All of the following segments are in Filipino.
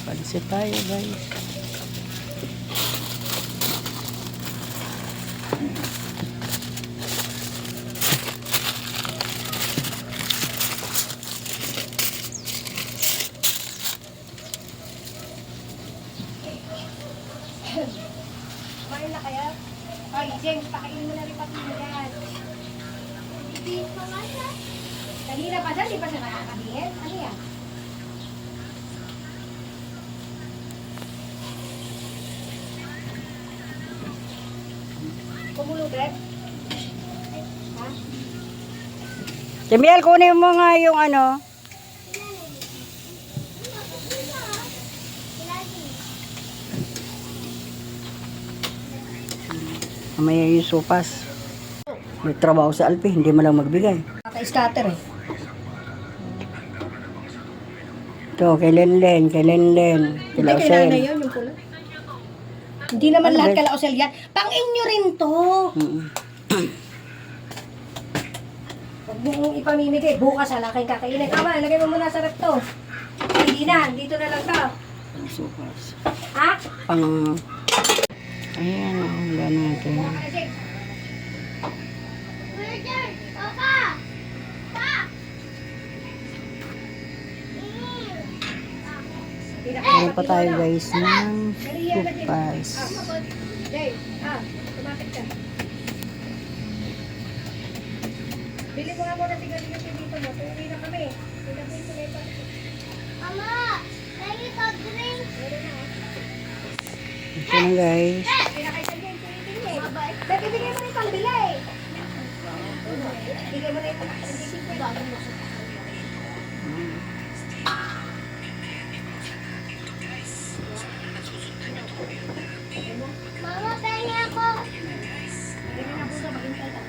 Pansit tayo guys. Kumain na kaya? Ay, James, pakainin mo na rin pati mo yan. Hindi pa nga siya. Kanina pa siya, di pa siya nakakabihin? Ano yan? Kumulo, Beb? Ha? Jamiel, kunin mo nga yung ano. Mamaya yung sopas. May trabaho sa Alpi, hindi mo lang magbigay. Kaka-scatter eh. Ito, kay Lenlen, kay Lenlen, kay Hindi kailangan na Lausel. yun, yung pula. Hindi naman Ano, lahat Beb? kalaosel yan. Pang-inyo rin to. Huwag mong ipamimigay. Bukas na lang kayong kakainin. Ama, lagay mo muna sa rep to. Hindi na, dito na lang to. Sopas. Ha? Pang... Ayan, wala natin. Meron pa tayo guys ng sopas. Jay, tumakit ka. Bili mo nga muna tiga-tiga dito mo. Tuwi na kami. Mama, may drink. Ito na guys. Ba't ibigay mo na yung pambila eh? Ibigay mo na yung pambila. Mama, pengi ako. Pengi na puso, maghintay ka.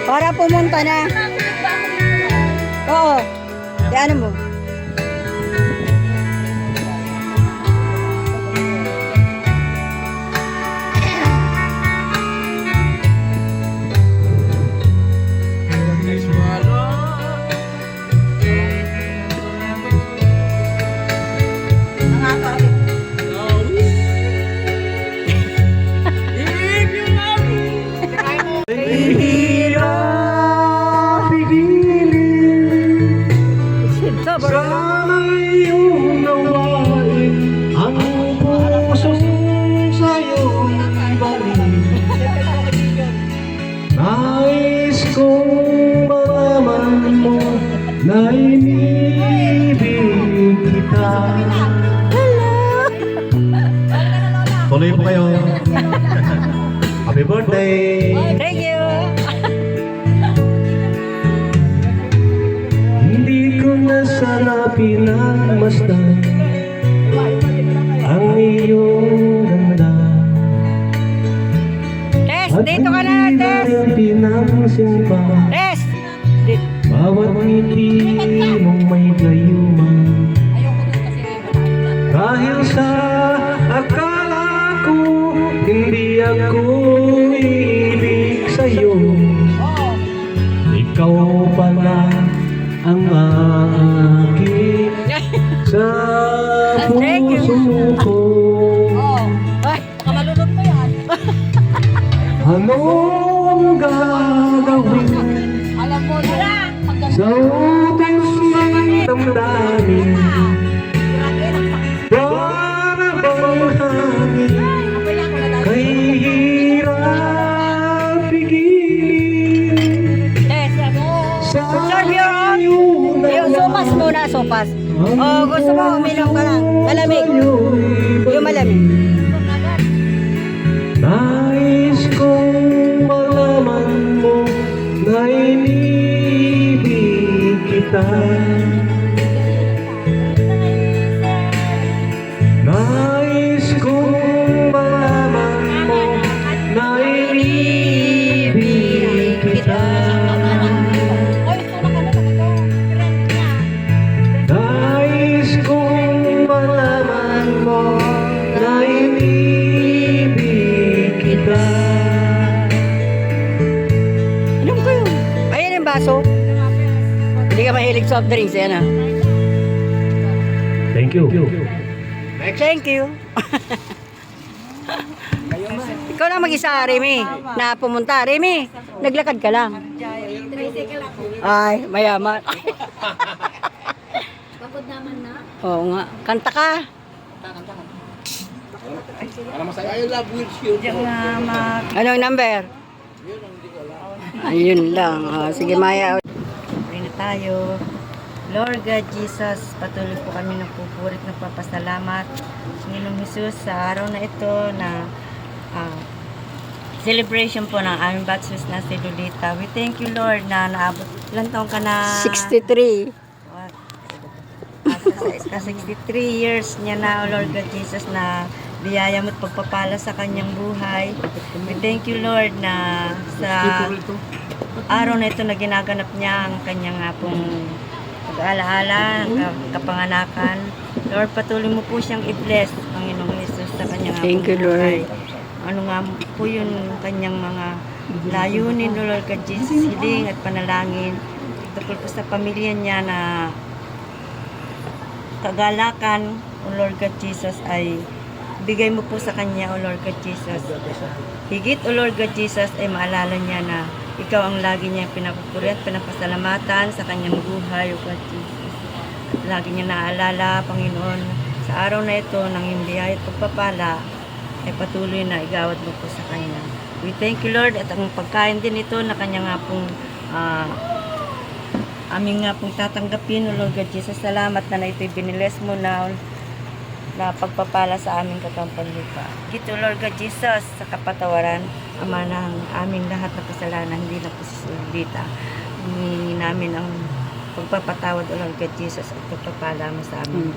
Para pumunta na. Oo. Di ano mo? Sana iyong nawain ang pusong sa'yo'y balik. Nais kong malaman mo na inibig kita. Tuloy po kayo. Happy birthday! Thank you. Hindi ko na sana pinagmasdan ang iyong ganda. Tess, dito ka na, Tess. At pinangsin pa Tess. bawat ngiti mong may gayuma. Dahil sa akala ko hindi ako ibig sa'yo, ikaw pala ang aking sa Thank you. puso ko. Ay, baka malunod mo yan. Anong gagawin Alam mo na. sa utos ng damdamin? Para bang hangin kay hirap pigilin? Tess, Sa serve your own. Yung sopas muna, sopas. O gusto mo, uminom ka lang. Malamig. Yung malamig. Nais kong malaman mo na inibig kita. Nais kong malaman mo na inibig kita. baso. Hindi ka mahilig soft drinks, yan ah. Thank you. Thank you. Ikaw na mag-isa, Remy, na pumunta. Remy, naglakad ka lang. Ay, mayaman. Pagod naman na. Oo nga. Kanta ka. Anong number? Ayun lang. Oh, sige, Maya. Pray na tayo. Lord God Jesus, patuloy po kami nagpupurit ng papasalamat. Panginoong Jesus, sa araw na ito na celebration po ng aming baptism na si Lolita. We thank you, Lord, na naabot. Ilang taong ka na? 63. Sa 63 years niya na, Lord God Jesus, na biyaya mo at pagpapala sa kanyang buhay. We thank you, Lord, na sa araw na ito na ginaganap niya ang kanyang pong pag-alaala, kapanganakan. Lord, patuloy mo po siyang i-bless, Panginoong Jesus, sa kanyang Thank you, Lord. Ano nga po yun, kanyang mga layunin, Lord God Jesus, hiling at panalangin. Tungkol po sa pamilya niya na kagalakan, O Lord God Jesus, ay bigay mo po sa kanya, O Lord God Jesus. Higit, O Lord God Jesus, ay maalala niya na ikaw ang lagi niya pinapupuri at pinapasalamatan sa kanyang buhay, O God Jesus. At lagi niya naaalala, Panginoon, sa araw na ito ng iyong biyaya at pagpapala, ay patuloy na igawad mo po sa kanya. We thank you, Lord, at ang pagkain din ito na kanya nga pong aming nga pong tatanggapin, O Lord God Jesus. Salamat na ito'y biniles mo na pagpapala sa aming katampang lupa. Gito, Lord God Jesus, sa kapatawaran, Ama ng aming lahat na kasalanan, hindi na po si Lolita. Hinihingi namin ang pagpapatawad, O Lord God Jesus, at pagpapala mo sa amin.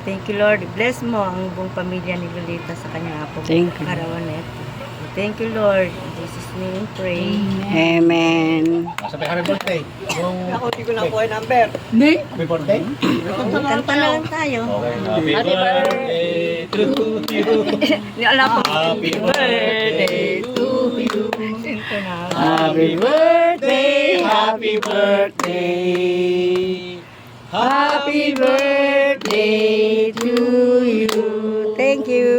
Thank you, Lord. Bless mo ang buong pamilya ni Lolita sa kanyang apong Thank you. karawan na ito. Thank you, Lord. In Jesus' name, pray. Amen. Sabi happy birthday. Ako, di ko lang po yung number. Happy birthday. Kanta na lang tayo. Okay. Happy birthday to you. Hindi alam po. Happy birthday to you. Ito na. Happy birthday. Happy birthday. Happy birthday to you. Thank you.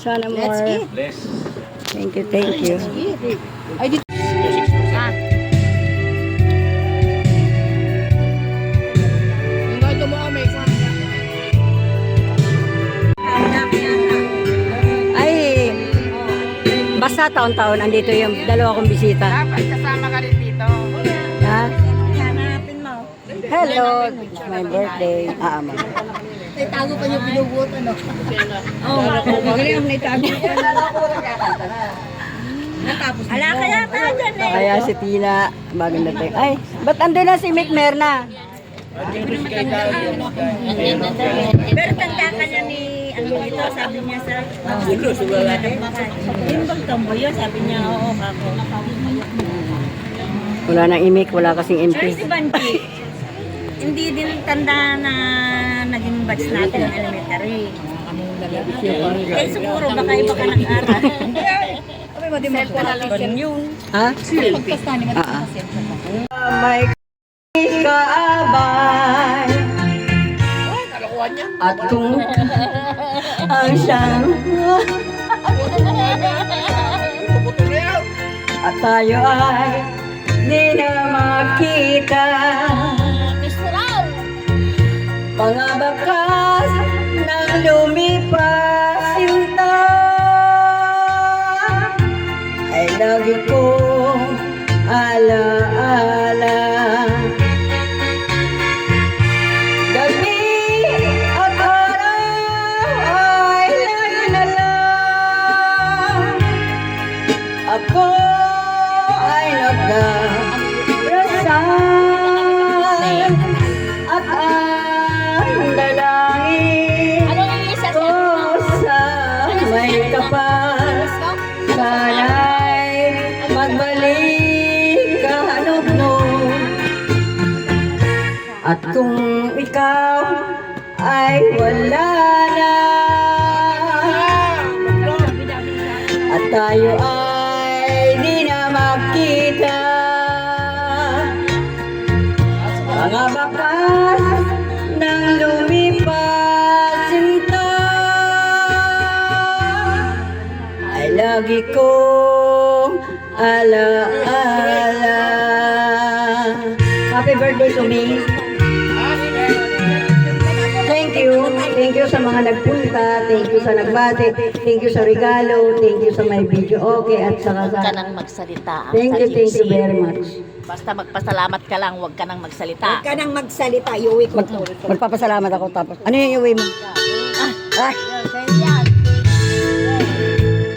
Sana more. Let's eat. Bless. Thank you, thank you. Ay, basta taon-taon andito yung dalawa kong bisita. Dapat kasama ka rin dito. Ha? Hanapin mo. Hello, it's my birthday. Ama. Tago pa yung binubuot, ano? Oo, magaling ang naitago. Ala ka yata dyan eh. Kaya si Tina, bagong dating. Ay, ba't andun na si Mick Merna? Pero tanda ka niya ni, ano ito, sabi niya sa... Yung bang tambo yun, sabi niya, oo, kako. Wala nang imik, wala kasing Pero MP. si Banji, hindi din tanda na naging batch natin ng elementary. Eh siguro baka iba ka nag-aral. Self-television yun. Ha? May kaabay at kung ang siyang at tayo ay di na makita mga bakas ng lumipas yung ay lagi kong alaala. Gabi at araw ay lagi na lang ako ay nagdarasal at ang dalangin ko sa may kapal sana'y magbalik ka hanog-nog. At kung ikaw ay wala na at tayo ay di na magkita wakas nang lumipas sinta ay lagi kong alaala. Happy birthday to me. Thank you sa mga nagpunta, thank you sa nagbati, thank you sa regalo, thank you sa may video okay at saka Huwag sa... ka nang magsalita. Thank you very much. Basta magpasalamat ka lang, huwag ka nang magsalita. Huwag ka nang magsalita, iuwi ko to. Magpapasalamat ako tapos. Ano yung iuwi mo? Ah,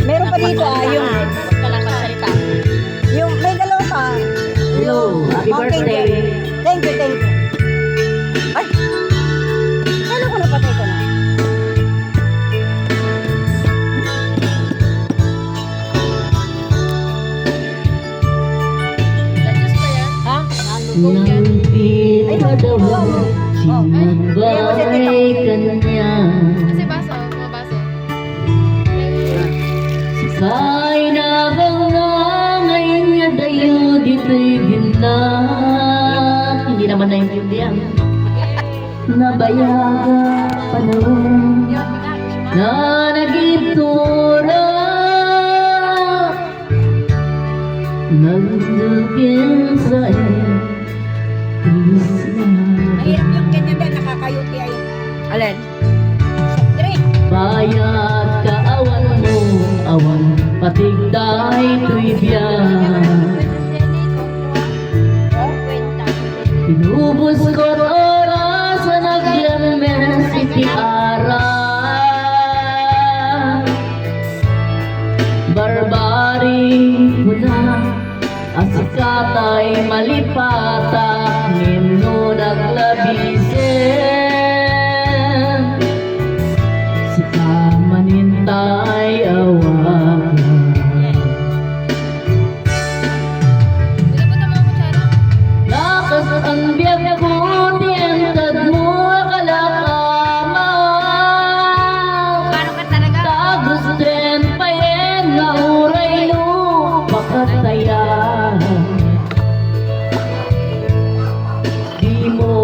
meron pa dito yung Huwag ka lang magsalita. May dalawa pa. hello, happy Oh, birthday. Thank you. Ay! Kailan ko napatay ko na? Ha? Nang pinadawa sinabay kanya Sakay na bang na ngayon niya dayo dito'y binat Hindi naman naintindihan Nabayaga panahon na nagiptura Nagdugin sa Mahirap yung ganyan din, nakakayuti ay. Alin? Bayat kaawan mo, awan patigday to'y biyan Pinubos ko oras sa naglames itiara Barbari mo na asikatay malipata Nino naglabisen Si kamanintay awakan Lakas ang biyag ko tiyentad mo akalakama Tagos din pa yan nga uray no pakatayan Di mo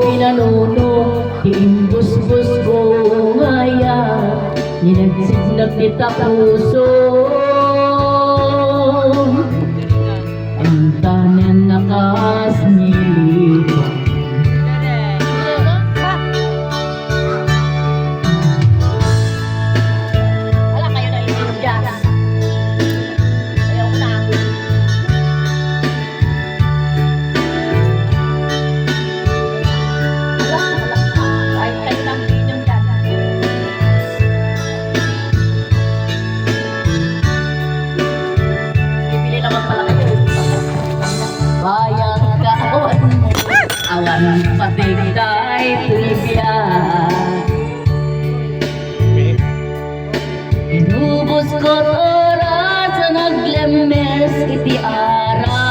pinanuno Tiimbus-bus ko ngayon Ninagsignag kita puso Ang tanan nakas nilipan Wala kayo na inom dyan. Ayaw ko na. Kahit kayo lang inom dyan. Bibili naman pala kayo. Bayang kawan mo Awan patigday tuibyan Inubos ko oras sa naglemes iti ara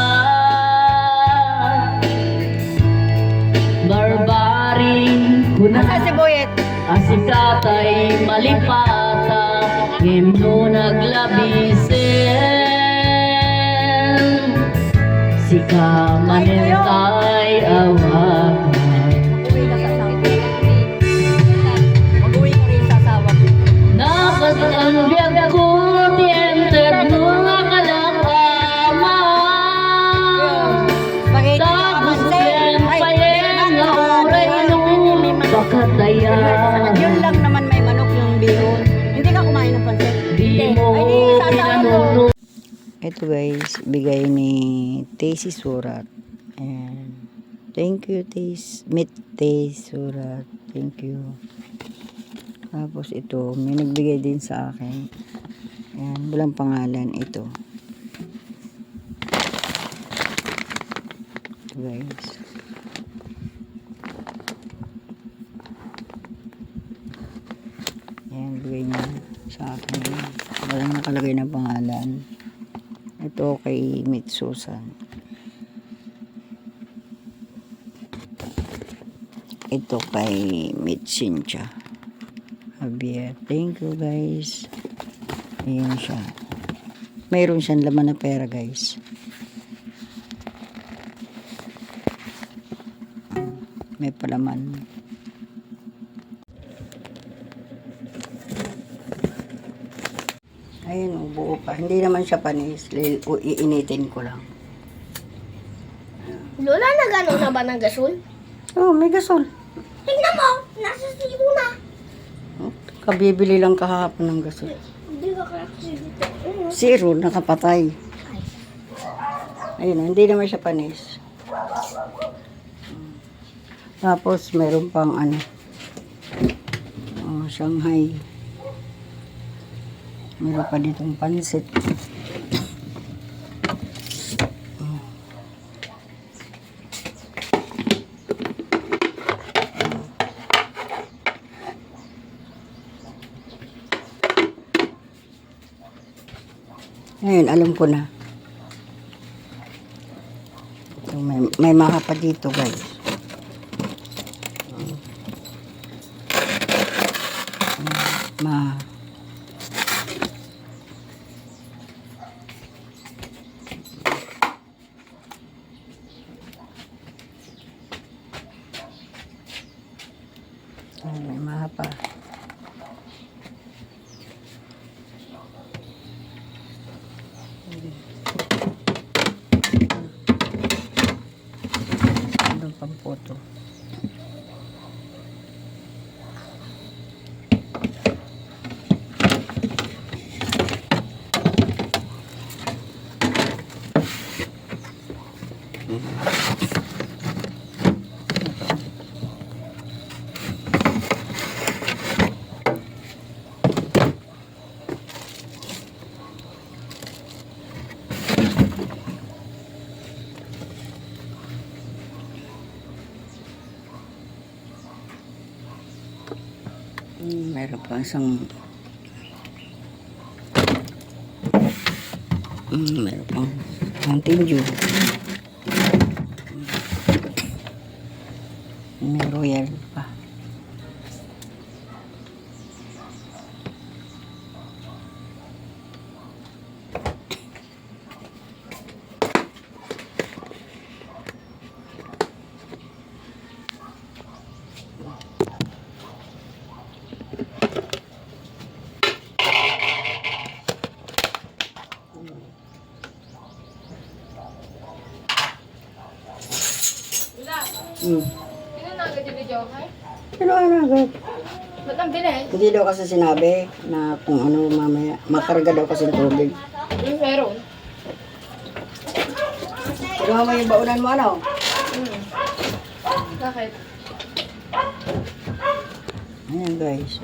Barbaring kuna Asa si Boyet? asikatay malipata Himno naglabisen Si kamanintay awakan Uwi ka sa asawa. Mag-uwi ka rin sa asawa ko. Nakas ang biyag ko tiyented mo nga kalakama Spaghetti na Tapos kamansi. yan Ay, pa yan nga uray nung pakatayan Yun lang naman may manok yung bihon. Hindi ka kumain ng pansit. Di mo Ay, di, sa asawa ko. pinanuno Ito guys, bigay ni Tacy Surat. Ayan. Thank you, Tacy Surat. Thank you. Tapos ito, may nagbigay din sa akin. Ayan, walang pangalan ito. Ito guys. Ayan, bigay niya sa akin. Walang nakalagay na pangalan. Ito kay Miss Susan. Ito kay Miss Cynthia Javier. Thank you guys. Ayan siya. Mayroon siyang laman na pera guys. May palaman. Ayun, buo pa. Hindi naman siya panis. Iinitin ko lang. Lola, nagano na ba ng gasol? Oh, may gasol. Tingnan mo, nasa sibo na. Kabibili lang kahapon ng gasol. Hindi ka kasi dito. Zero, nakapatay. Ayun, hindi naman siya panis. Tapos, meron pang ano. Oh, Shanghai. Meron pa ditong pansit. Ngayon, alam ko na. So, may maha pa dito, guys. Maha. May maha pa. Anong pampoto? Meron pa isang meron pang Mountain Dew. May Royal pa. Sino na agad yung video, okay? Pero ano agad? Ba't ang bilis? Hindi daw kasi sinabi na kung ano mamaya. Makarga daw kasi ng tubig. Meron. Pero mamaya yung baunan mo ano? Bakit? Ayan guys.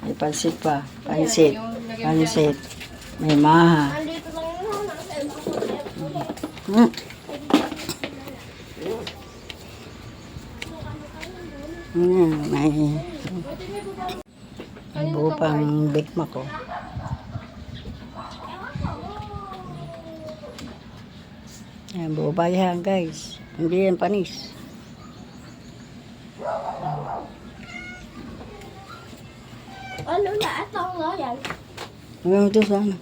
May pansit pa. Pansit. Pansit. May maha. Andito lang yun, nasa M2. Hmm. Ayan, may buo pang Big Mac ko. Ayan, buo pa yan guys. Hindi yan panis. Ano na, ito ang royal. Hanggang ito sana.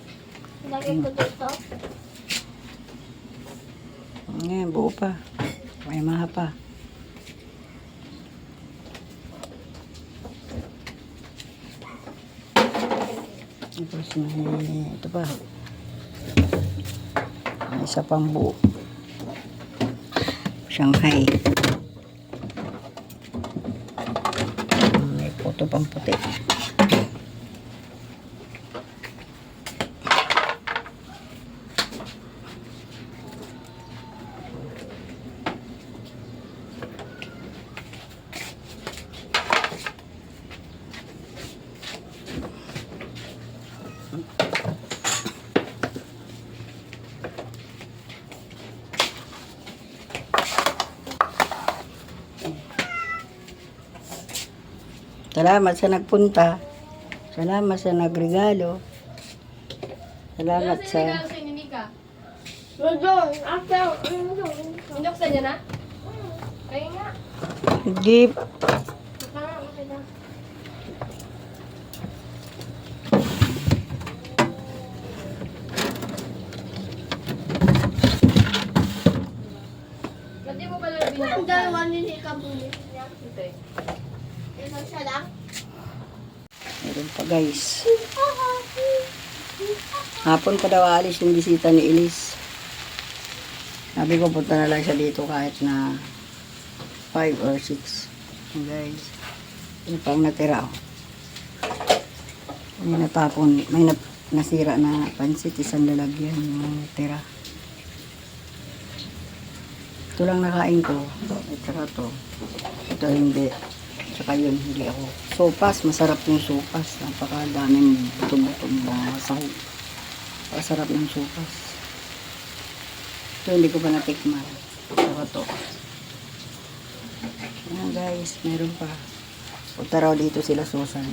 Lagay ko dito. Ayan, buo pa. May maha pa. Tapos may ito pa. May isa pang buo. Shanghai. May puto pang puti. Salamat sa nagpunta. Salamat sa nagregalo. Salamat sa... Doon, after, inoksan niya na? Kaya nga. gift. Okay na. Pwede mo pala binuksan? Meron pa guys. Hapon pa daw aalis yung bisita ni Elise. Sabi ko punta na lang siya dito kahit na 5 or 6. Ayan, guys. Yung pang natira. Oh. May natapon. May nasira na pansit. Isang lalagyan yung natira. Ito lang nakain ko. At saka to. Ito hindi. Tsaka yun, hindi ako. Sopas, masarap yung sopas. Napakadaming buto-buto mga sahog. Masarap yung sopas. Ito hindi ko pa natikman. Tsaka to. Ayan guys, meron pa. Punta raw dito sila Susan.